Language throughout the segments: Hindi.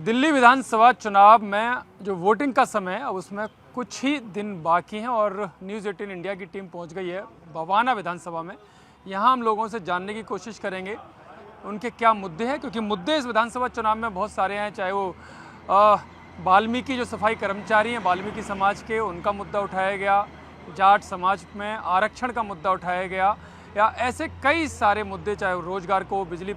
दिल्ली विधानसभा चुनाव में जो वोटिंग का समय है उसमें कुछ ही दिन बाकी हैं और न्यूज़ 18 इंडिया की टीम पहुंच गई है बवाना विधानसभा में। यहां हम लोगों से जानने की कोशिश करेंगे उनके क्या मुद्दे हैं, क्योंकि मुद्दे इस विधानसभा चुनाव में बहुत सारे हैं। चाहे वो वाल्मीकि जो सफाई कर्मचारी हैं वाल्मीकि समाज के, उनका मुद्दा उठाया गया, जाट समाज में आरक्षण का मुद्दा उठाया गया, या ऐसे कई सारे मुद्दे, चाहे रोजगार को, बिजली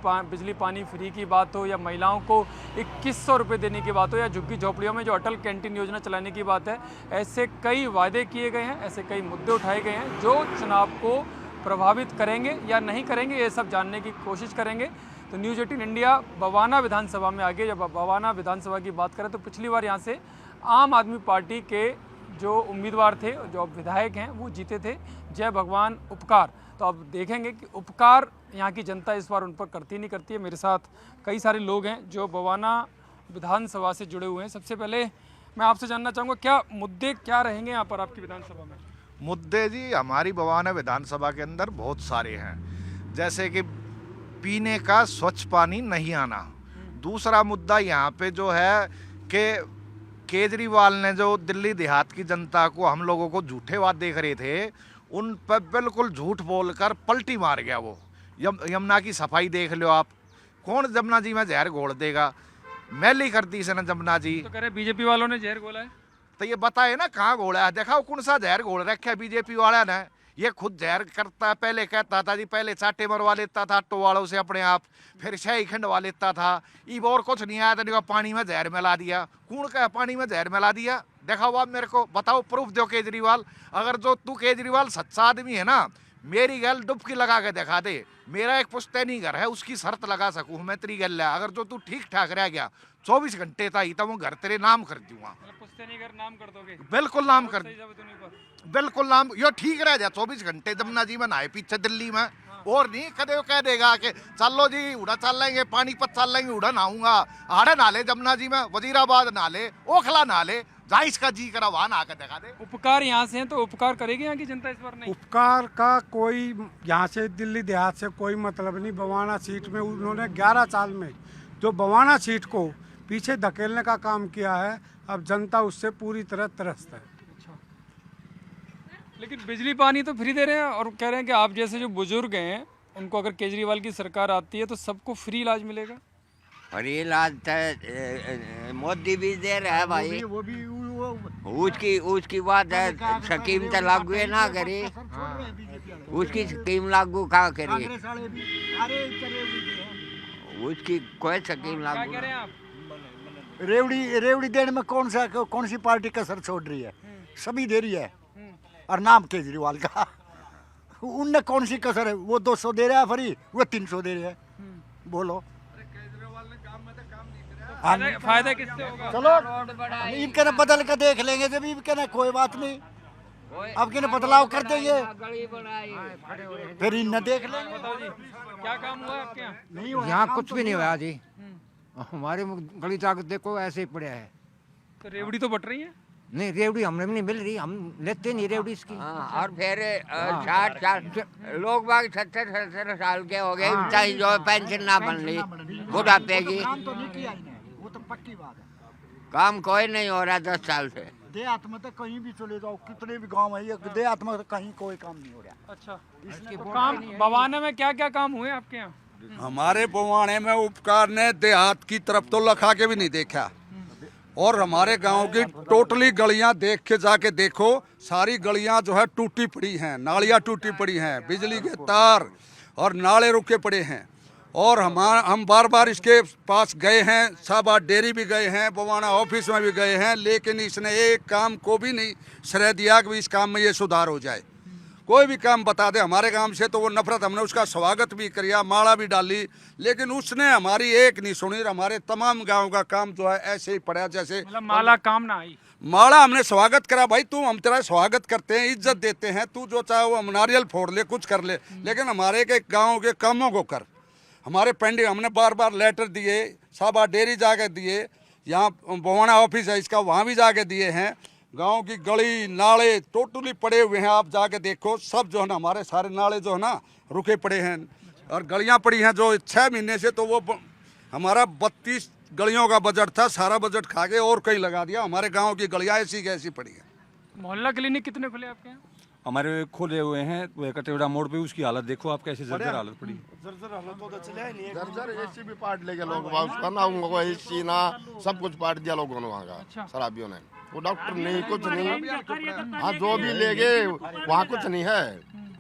पानी फ्री की बात हो, या महिलाओं को 2100 रुपये देने की बात हो, या झुग्गी झोपड़ियों में जो अटल कैंटीन योजना चलाने की बात है। ऐसे कई वादे किए गए हैं, ऐसे कई मुद्दे उठाए गए हैं जो चुनाव को प्रभावित करेंगे या नहीं करेंगे, ये सब जानने की कोशिश करेंगे। तो न्यूज़ 18 इंडिया बवाना विधानसभा में आगे, जब बवाना विधानसभा की बात करें तो पिछली बार यहाँ से आम आदमी पार्टी के जो उम्मीदवार थे, जो विधायक हैं, वो जीते थे, जय भगवान उपकार। तो अब देखेंगे कि उपकार यहाँ की जनता इस बार उन पर करती नहीं करती है। मेरे साथ कई सारे लोग हैं जो बवाना विधानसभा से जुड़े हुए हैं। सबसे पहले मैं आपसे जानना चाहूँगा, क्या मुद्दे क्या रहेंगे यहाँ पर आपकी विधानसभा में? मुद्दे जी हमारी बवाना विधानसभा के अंदर बहुत सारे हैं, जैसे कि पीने का स्वच्छ पानी नहीं आना। दूसरा मुद्दा यहाँ पे जो है कि केजरीवाल ने जो दिल्ली देहात की जनता को, हम लोगों को झूठे बात देख रहे थे, उन पर बिल्कुल झूठ बोलकर पलटी मार गया वो। यमुना की सफाई देख लो आप, कौन यमुना जी में जहर घोल देगा? मैली कर दी इसने यमुना जी। तो कह रहे बीजेपी वालों ने जहर घोला है। तो ये बताए ना कहाँ घोला है, देखा कौन सा जहर घोल रखा है बीजेपी वाला ने। ये खुद जहर करता है, पहले कहता था जी, पहले चाटे मरवा लेता था ऑटो वालों से अपने आप, फिर शाही खंडवा लेता था। ये और कुछ नहीं आया तो पानी में जहर मिला दिया। कौन का पानी में जहर मिला दिया? देखा हुआ मेरे को बताओ, प्रूफ दो केजरीवाल। अगर जो तू केजरीवाल सच्चा आदमी है ना, मेरी गल डुबकी लगा के दिखा दे। मेरा एक पुश्तैनी घर है, उसकी शर्त लगा सकूँ मैं तेरी गल। अगर जो तू ठीक ठाक रह गया 24 घंटे था ही, तो वो घर तेरे नाम कर दूंगा। पुश्तैनी घर नाम कर दोगे? बिल्कुल नाम कर, बिल्कुल नाम। यो ठीक रह जाए 24 घंटे जमुना जी में नहाए पीछे दिल्ली में, और नहीं कदे कह देगा कि चलो जी उड़ा चल लेंगे, पानीपत चल लेंगे, उड़ा नहाऊंगा। आड़े नाले जमुना जी में, वजीराबाद नाले, ओखला नाले, जहाँ इसका जी करा वहाँ नहा कर दिखा दे। उपकार यहाँ से हैं तो उपकार करेगी यहाँ की जनता इस बार? नहीं, उपकार का कोई यहाँ से दिल्ली देहात से कोई मतलब नहीं। बवाना सीट में उन्होंने 11 साल में जो बवाना सीट को पीछे धकेलने का काम किया है, अब जनता उससे पूरी तरह त्रस्त है। लेकिन बिजली पानी तो फ्री दे रहे हैं और कह रहे हैं कि आप जैसे जो बुजुर्ग हैं उनको अगर केजरीवाल की सरकार आती है तो सबको फ्री इलाज मिलेगा। और ये इलाज मोदी भी दे रहा है भाई, उसकी बात है। स्कीम तो लागू है ना करे, उसकी स्कीम लागू कहाँ करिए, उसकी कोई स्कीम लागू। क्या कह रहे हैं आप? रेवड़ी देने में कौन सी पार्टी कसर छोड़ रही है? सभी दे रही है, और नाम केजरीवाल का। उनने कौन सी कसर है? वो 200 दे रहा है फ्री, वो 300 दे रहा है। बोलो फायदा किससे होगा? चलो इनके न बदल के देख लेंगे, जब इनके न कोई बात नहीं, अब के न बदलाव कर देंगे, फिर इन्हें देख लेंगे। क्या काम हुआ आपके यहाँ? नहीं हुआ यहाँ कुछ भी नहीं हुआ जी। हमारे गली तक देखो ऐसे ही पड़े है। तो रेवड़ी तो बट रही है? नहीं, रेवड़ी हमने भी नहीं मिल रही, हम लेते नहीं रेवड़ी इसकी। और फिर 60 साल लोग बाग 70 साल के हो गए, चाहे जो पेंशन ना बन ली बुढ़ापे की। काम तो नहीं किया इन्हें, वो तो पक्की बात है। काम कोई नहीं हो रहा 10 साल से। देहात में तो कहीं भी चले जाओ, कितने भी गांव है, देहात में तो कहीं कोई काम नहीं हो रहा। अच्छा, तो काम बवाना में क्या क्या काम हुए आपके यहाँ? हमारे बवाने में उपकार ने देहात की तरफ तो लखा के भी नहीं देखा, और हमारे गांव की टोटली गलियां देख के जाके देखो, सारी गलियां जो है टूटी पड़ी हैं, नालियां टूटी पड़ी हैं, बिजली के तार और नाले रुके पड़े हैं। और हम बार बार इसके पास गए हैं, साबा डेयरी भी गए हैं, बवाना ऑफिस में भी गए हैं, लेकिन इसने एक काम को भी नहीं श्रेय दिया कि इस काम में ये सुधार हो जाए। कोई भी काम बता दे हमारे काम से तो वो नफरत। हमने उसका स्वागत भी किया, माला भी डाली, लेकिन उसने हमारी एक नहीं सुनी। हमारे तमाम गांव का काम जो है ऐसे ही पड़ा, जैसे मतलब माला काम ना आई। माला हमने स्वागत करा, भाई तू, हम तेरा स्वागत करते हैं, इज्जत देते हैं, तू जो चाहे वो नारियल फोड़ ले, कुछ कर ले, लेकिन हमारे के गाँव के कामों को कर। हमारे पेंडिंग हमने बार बार लेटर दिए, साबा डेयरी जाके दिए, यहाँ बवाना ऑफिस है इसका, वहाँ भी जाके दिए हैं। गांव की गली नाले टोटली पड़े हुए हैं, आप जाके देखो, सब जो है ना हमारे सारे नाले जो है ना रुके पड़े हैं, और गलियां पड़ी हैं जो 6 महीने से। तो वो हमारा 32 गलियों का बजट था, सारा बजट खा के और कहीं लगा दिया। हमारे गांव की गलियां ऐसी की ऐसी पड़ी है। मोहल्ला क्लिनिक कितने खुले आपके यहाँ? हमारे खोले हुए हैं, वो कटेवड़ा मोड़ पे, उसकी हालत देखो आप कैसे जर्जर हालत पड़ी। जर्जर एसी भी पार्ट ले गए लोग, उसका एसी ना सब कुछ पार्ट दिया लोगों ने वहाँ का, शराबियों ने। वो डॉक्टर नहीं, कुछ नहीं। हाँ, जो भी ले गए वहाँ कुछ नहीं है,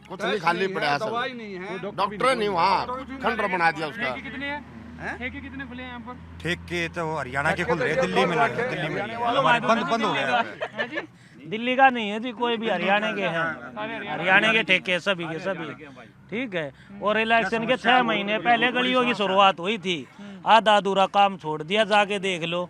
कुछ नहीं, खाली पड़ा है सब। डॉक्टर नहीं वहाँ, खंडर बना दिया उसका। कितने हैं? ठेके कितने खुले हैं यहाँ पर? ठेके तो हरियाणा के खुल रहे हैं, दिल्ली में हमारे बंद हो गया है। दिल्ली का नहीं है जी, कोई भी हरियाणा के हैं, हरियाणा के ठेके सभी के सभी, ठीक है। और इलेक्शन के 6 महीने पहले गलियों की शुरुआत हुई थी, आधा अधूरा काम छोड़ दिया, जाके देख लो।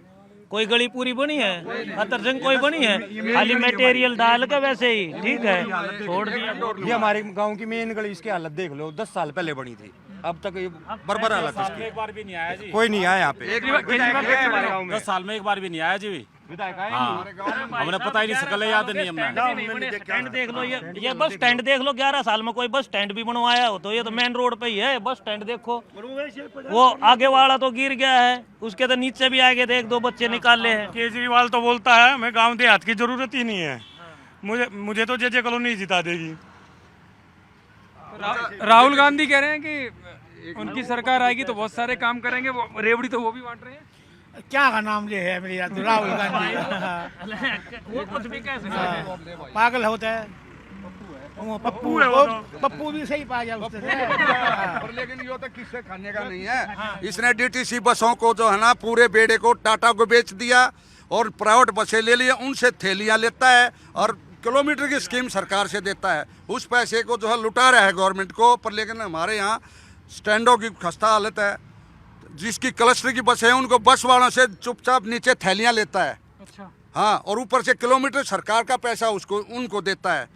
कोई गली पूरी बनी है? अतर सिंह कोई बनी है? खाली मटेरियल डाल के वैसे ही, ठीक है, छोड़ दिया। ये हमारे गांव की मेन गली, इसकी हालत देख लो, 10 साल पहले बनी थी, अब तक ये बर्बर हालत है। एक बार भी नहीं आया जी, कोई नहीं आया यहाँ पे। 10 साल में एक बार भी नहीं आया जी। हाँ, हमने पता ही नहीं, सकल याद नहीं हमने। स्टैंड देख लो, ये बस स्टैंड देख लो, 11 साल में कोई बस स्टैंड भी बनवाया हो तो? ये तो मेन रोड पे ही है, बस स्टैंड देखो। वो आगे वाला तो गिर गया है, उसके तो नीचे भी आगे थे, 1-2 बच्चे निकाले हैं। केजरीवाल तो बोलता है हमें गांव देहात की जरूरत ही नहीं है, मुझे तो जे कॉलोनी जिता देगी। राहुल गांधी कह रहे हैं कि उनकी सरकार आएगी तो बहुत सारे काम करेंगे, वो रेवड़ी तो वो भी बांट रहे हैं। क्या का नाम ले है मेरी याद, राहुल गांधी। वो कुछ भी कह सकते हैं। पागल होता है, पप्पू है, पप्पू भी सही पा गया उससे। पर लेकिन ये तो किससे खाने का नहीं है। इसने डीटीसी बसों को जो है ना, पूरे बेड़े को टाटा को बेच दिया और प्राइवेट बसें ले लिए, उनसे थैलियां लेता है और किलोमीटर की स्कीम सरकार से देता है। उस पैसे को जो है लुटा रहा है गवर्नमेंट को। पर लेकिन हमारे यहाँ स्टैंडों की खस्ता हालत है, जिसकी क्लस्टर की बस है उनको बस वालों से चुपचाप नीचे थैलियां लेता है। अच्छा। हाँ, और ऊपर से किलोमीटर सरकार का पैसा उसको उनको देता है।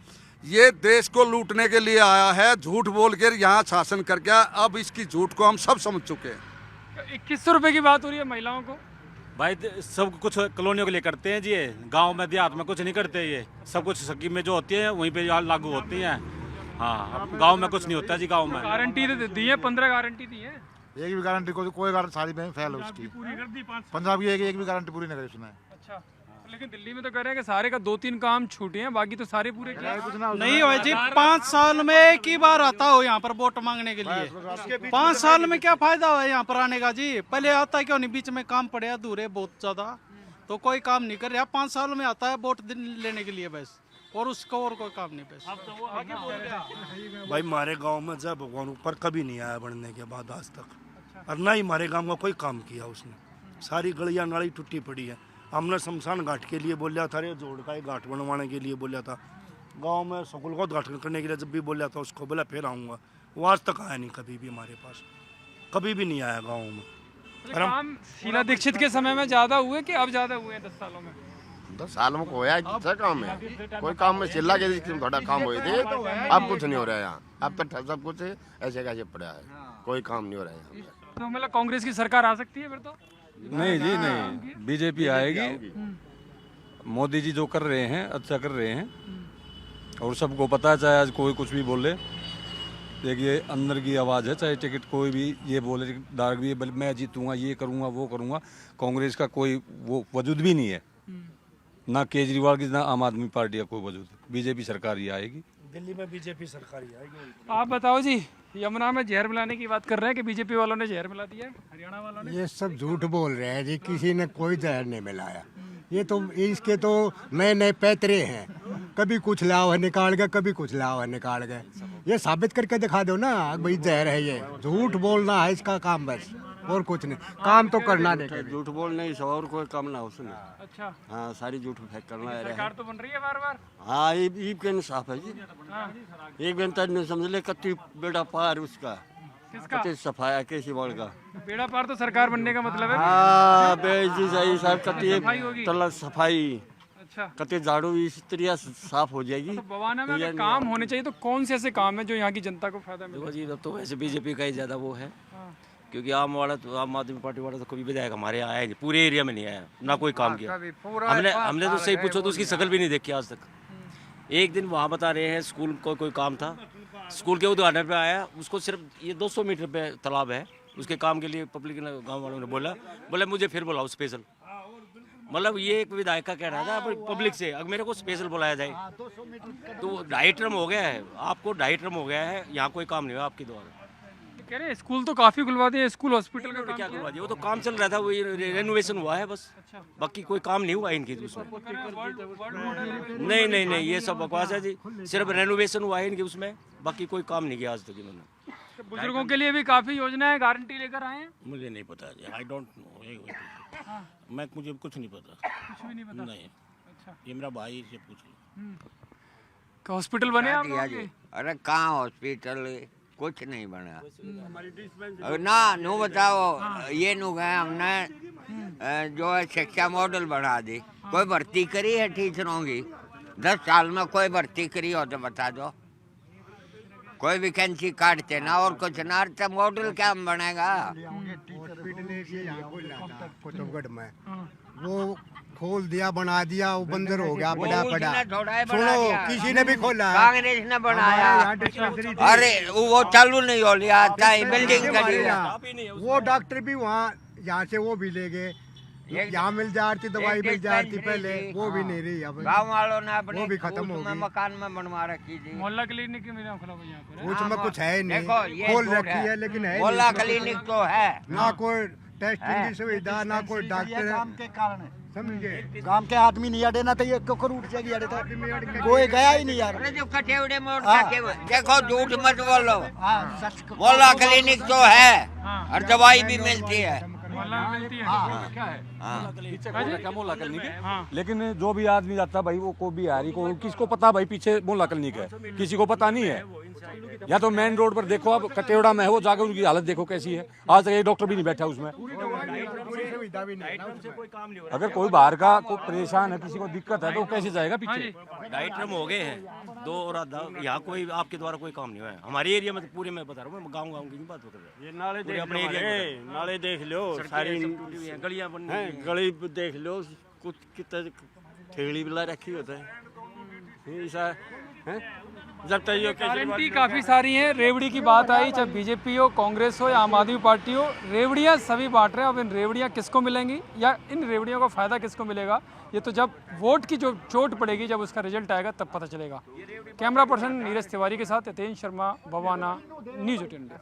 ये देश को लूटने के लिए आया है, झूठ बोल कर यहाँ शासन कर गया। अब इसकी झूठ को हम सब समझ चुके हैं। 2100 रुपए की बात हो रही है महिलाओं को। भाई सब कुछ कॉलोनियों के लिए करते हैं जी, ये गांव में देहात में कुछ नहीं करते। ये सब कुछ स्कीम में जो होती है वहीं पे लागू होती हैं। हाँ, गांव में कुछ नहीं होता जी। गांव में गारंटी तो दी है, 15 गारंटी दी है। एक भी गारंटी कोई गारंटी सारी में फेल है उसकी। पंजाब की एक भी गारंटी पूरी नहीं करी उसने। अच्छा, लेकिन दिल्ली में तो कह रहे हैं कि सारे का 2-3 काम छूटे हैं, बाकी तो सारे पूरे किए। नहीं हो जी, 5 साल में एक ही बार आता हो यहाँ पर वोट मांगने के लिए। 5 साल में क्या फायदा हो यहाँ पर आने का जी? पहले आता क्यों नहीं? बीच में काम पड़े अधूरे बहुत ज्यादा, तो कोई काम नहीं कर रहा। 5 साल में आता है वोट लेने के लिए बस, और उसको और कोई काम नहीं बस। भाई हमारे गांव में जब भगवान ऊपर कभी नहीं आया बनने के बाद आज तक, और ना ही हमारे गांव में कोई काम किया उसने। सारी गलियां नाली टूटी पड़ी है। हमने शमशान घाट के लिए बोला था, रे जोड़ का एक घाट बनवाने के लिए बोला था। गांव में स्कूल को उद्घाटन करने के लिए जब भी बोला था उसको, बोला फिर आऊँगा। वो आज तक आया नहीं कभी भी हमारे पास, कभी भी नहीं आया गाँव में। काम शीला दीक्षित के समय में ज्यादा हुए कि अब ज्यादा हुए हैं 10 सालों में? 10 साल में होया अच्छा काम है, कोई काम में चिल्ला के थोड़ा काम हुए थे। अब कुछ नहीं हो रहा है यहाँ, अब तो सब कुछ ऐसे कैसे पड़ा है, कोई काम नहीं हो रहा है। तो मतलब कांग्रेस की सरकार आ सकती है फिर तो? नहीं जी नहीं, बीजेपी आएगी। मोदी जी जो कर रहे हैं अच्छा कर रहे हैं, और सबको पता है, चाहे आज कोई कुछ भी बोले। देखिए अंदर की आवाज़ है, चाहे टिकट कोई भी ये बोले, डार्क भी मैं जीतूंगा, ये करूंगा, वो करूंगा। कांग्रेस का कोई वो वजूद भी नहीं है, ना केजरीवाल की, ना आम आदमी पार्टी का कोई वजूद। बीजेपी सरकार ही आएगी दिल्ली में, बीजेपी सरकार ही आएगी। आप बताओ जी, यमुना में जहर मिलाने की बात कर रहे हैं कि बीजेपी वालों ने जहर मिला दिया है, हरियाणा वालों ने? ये सब झूठ बोल रहे हैं जी, किसी ने कोई जहर नहीं मिलाया। ये तो इसके तो नए नए पैतरे हैं, कभी कुछ लाओ है निकाल गए, कभी कुछ लाओ है निकाल गए। ये साबित करके दिखा दो ना भाई जहर है। ये झूठ बोलना है इसका काम बस, और कुछ नहीं। काम तो करना नहीं, झूठ बोलने ही और कोई काम ना उसमें। अच्छा, हाँ, सारी झूठ फेंक करना है। सरकार तो बन रही है बार बार। हाँ, ये के इंसाफ है जी। एक घंटा नहीं समझ ले, कत्ती बेड़ा पार उसका, किसका? सफाया केजरीवाल का। बेड़ा पार तो सरकार बनने का मतलब है। हाँ जी, सही साहब, कत्ती सफाई होगी। तला सफाई, अच्छा, कत्ती झाड़ू इस तरह साफ हो जाएगी। तो बवाना में अगर काम होने चाहिए तो कौन से ऐसे काम है जो यहाँ की जनता को फायदा मिले? जी, तो वैसे बीजेपी का ही ज्यादा वो है, क्योंकि आम आदमी पार्टी वाला तो कभी विधायक हमारे यहाँ आया नहीं, पूरे एरिया में नहीं आया, ना कोई काम किया। हमने तो सही पूछो तो उसकी शक्ल भी नहीं देखी आज तक। एक दिन वहाँ बता रहे हैं स्कूल को कोई काम था, स्कूल के उद्घाटन पे आया, उसको सिर्फ ये 200 मीटर पे तालाब है, उसके काम के लिए पब्लिक ने, गांव वालों ने बोला मुझे फिर बुलाओ स्पेशल। मतलब ये एक विधायक का कहना था पब्लिक से, अगर मेरे को स्पेशल बुलाया जाए तो 2.5 टर्म हो गया है, आपको 2.5 टर्म हो गया है, यहाँ कोई काम नहीं हुआ आपके द्वारा। कह रहे हैं स्कूल तो काफी खुलवा दिए, स्कूल हॉस्पिटल का क्या करवा दिया, वो तो काम चल रहा था, वो रेनोवेशन हुआ है बस, बाकी कोई काम नहीं हुआ इनकी उसमें। नहीं ये सब बकवास है जी, सिर्फ रेनोवेशन हुआ है इनके उसमें, बाकी कोई काम नहीं किया आज तक इन्होंने। बुजुर्गों के लिए भी काफी योजनाएं गारंटी लेकर आए हैं। मुझे नहीं पता जी, आई डोंट नो, मुझे कुछ नहीं पता। कुछ भी नहीं पता। नहीं, अच्छा, ये मेरा भाई से पूछ लो। हॉस्पिटल बने आप लोगों के? अरे कहाँ हॉस्पिटल, कुछ नहीं बना ना। नो बताओ, ये नु गए हमने जो है शिक्षा मॉडल बढ़ा दी, कोई भर्ती करी है टीचरों की? 10 साल में कोई भर्ती करी हो तो बता दो, कोई वैकेंसी काटते ना और कुछ ना, तो मॉडल क्या बनेगा? कुतुबगढ़ में वो खोल दिया, बना दिया, वो बंदर हो गया, बड़ा बड़ा। सुनो, किसी ने भी खोला, कांग्रेस ने बनाया। अरे वो चालू नहीं हो लिया, बिल्डिंग करी है। वो डॉक्टर भी वहाँ यहाँ से वो भी ले गए, यहाँ मिल जा रही थी, दवाई मिल जा रही थी पहले, वो भी नहीं रही अब। गाँव वालों ने अपने वो भी खत्म हो गई, मकान में बनवा रखी थी। मोहल्ला क्लिनिक के मेरा खुला हुआ यहाँ पर उसमें कुछ है नहीं, देखो ये खोल रखी है लेकिन है मोहल्ला क्लिनिक तो है ना, कोई टेस्टिंग की सुविधा ना, कोई डॉक्टर। काम के कारण समझे, गांव के आदमी नहीं अड़े ना, तो ये कोकर उठ जाएगी अड़े तो कोई गया ही नहीं यार। अरे जो कटेवड़े मोड़ के देखो, झूठ मत बोलो, मोहल्ला क्लिनिक तो है और दवाई भी मिलती है। मोहल्ला में मिलती है। क्या है मोहल्ला क्लिनिक है, लेकिन जो भी आदमी जाता है भाई, वो को बिहारी को किसको पता भाई पीछे मोहल्ला क्लिनिक है, किसी को पता नहीं है। या तो मेन रोड पर देखो आप, कटेवड़ा में है वो, जाकर उनकी हालत देखो कैसी है, आज तक एक डॉक्टर भी नहीं बैठा उसमें। अगर कोई बाहर का कोई परेशान है, किसी को दिक्कत है, तो कैसे जाएगा पीछे? 2.5 टर्म हो गए हैं, 2 और आधा, यहाँ कोई आपके द्वारा कोई काम नहीं हुआ है हमारे एरिया में, तो पूरे में बता रहा हूँ, गाँव की नहीं बात कर रहा हूँ। ये नाले देख अपने लो, एरिया नाले देख लो, सारी गलियाँ बन गली देख लो, कुछ कितना ठेली बिला रखी होता है ऐसा है। जब तक ये गारंटी काफ़ी सारी हैं। रेवड़ी की बात आई, चाहे बीजेपी हो, कांग्रेस हो या आम आदमी पार्टी हो, रेवड़ियाँ सभी बांट रहे हैं। अब इन रेवड़ियाँ किसको मिलेंगी या इन रेवड़ियों का फ़ायदा किसको मिलेगा, ये तो जब वोट की जो चोट पड़ेगी, जब उसका रिजल्ट आएगा तब पता चलेगा। कैमरा पर्सन नीरज तिवारी के साथ हितेंद्र शर्मा, बवाना, न्यूज़ 18 इंडिया।